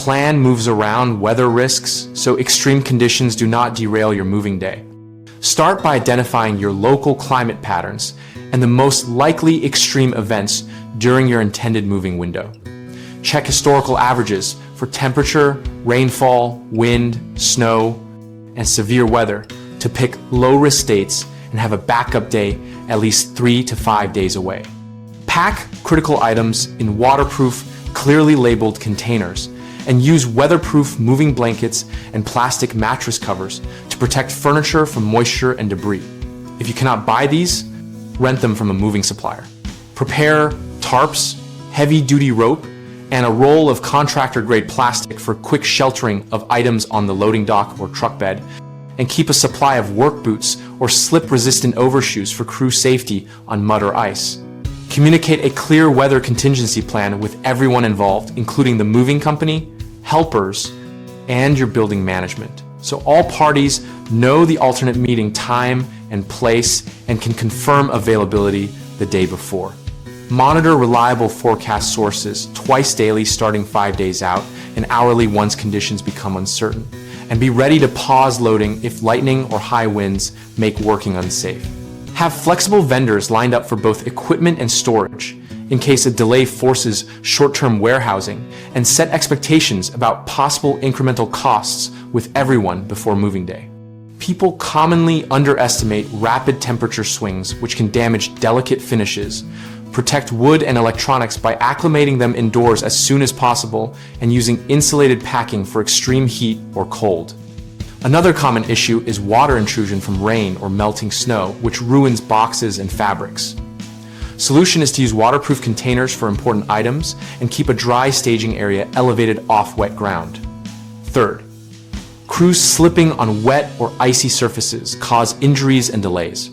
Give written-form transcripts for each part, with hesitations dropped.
plan moves around weather risks so extreme conditions do not derail your moving day. Start by identifying your local climate patterns and the most likely extreme events during your intended moving window. Check historical averages for temperature, rainfall, wind, snow, and severe weather to pick low-risk dates and have a backup day at least 3 to 5 days away. Pack critical items in waterproof, clearly labeled containers and use weatherproof moving blankets and plastic mattress covers to protect furniture from moisture and debris. If you cannot buy these, rent them from a moving supplier. Prepare tarps, heavy-duty rope, and a roll of contractor-grade plastic for quick sheltering of items on the loading dock or truck bed, and keep a supply of work boots or slip-resistant overshoes for crew safety on mud or ice. Communicate a clear weather contingency plan with everyone involved, including the moving company, helpers, and your building management, so all parties know the alternate meeting time and place and can confirm availability the day before. Monitor reliable forecast sources twice daily starting 5 days out and hourly once conditions become uncertain. And be ready to pause loading if lightning or high winds make working unsafe. Have flexible vendors lined up for both equipment and storage in case a delay forces short-term warehousing, and set expectations about possible incremental costs with everyone before moving day. People commonly underestimate rapid temperature swings, which can damage delicate finishes. Protect wood and electronics by acclimating them indoors as soon as possible and using insulated packing for extreme heat or cold. Another common issue is water intrusion from rain or melting snow, which ruins boxes and fabrics. Solution is to use waterproof containers for important items and keep a dry staging area elevated off wet ground. Third, crews slipping on wet or icy surfaces cause injuries and delays.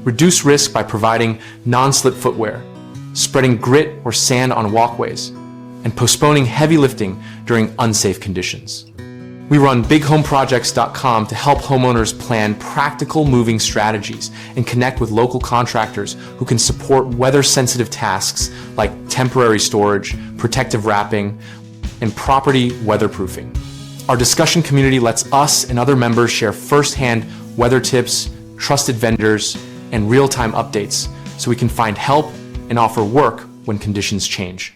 Reduce risk by providing non-slip footwear, spreading grit or sand on walkways, and postponing heavy lifting during unsafe conditions. We run bighomeprojects.com to help homeowners plan practical moving strategies and connect with local contractors who can support weather-sensitive tasks like temporary storage, protective wrapping, and property weatherproofing. Our discussion community lets us and other members share firsthand weather tips, trusted vendors, and real-time updates so we can find help and offer work when conditions change.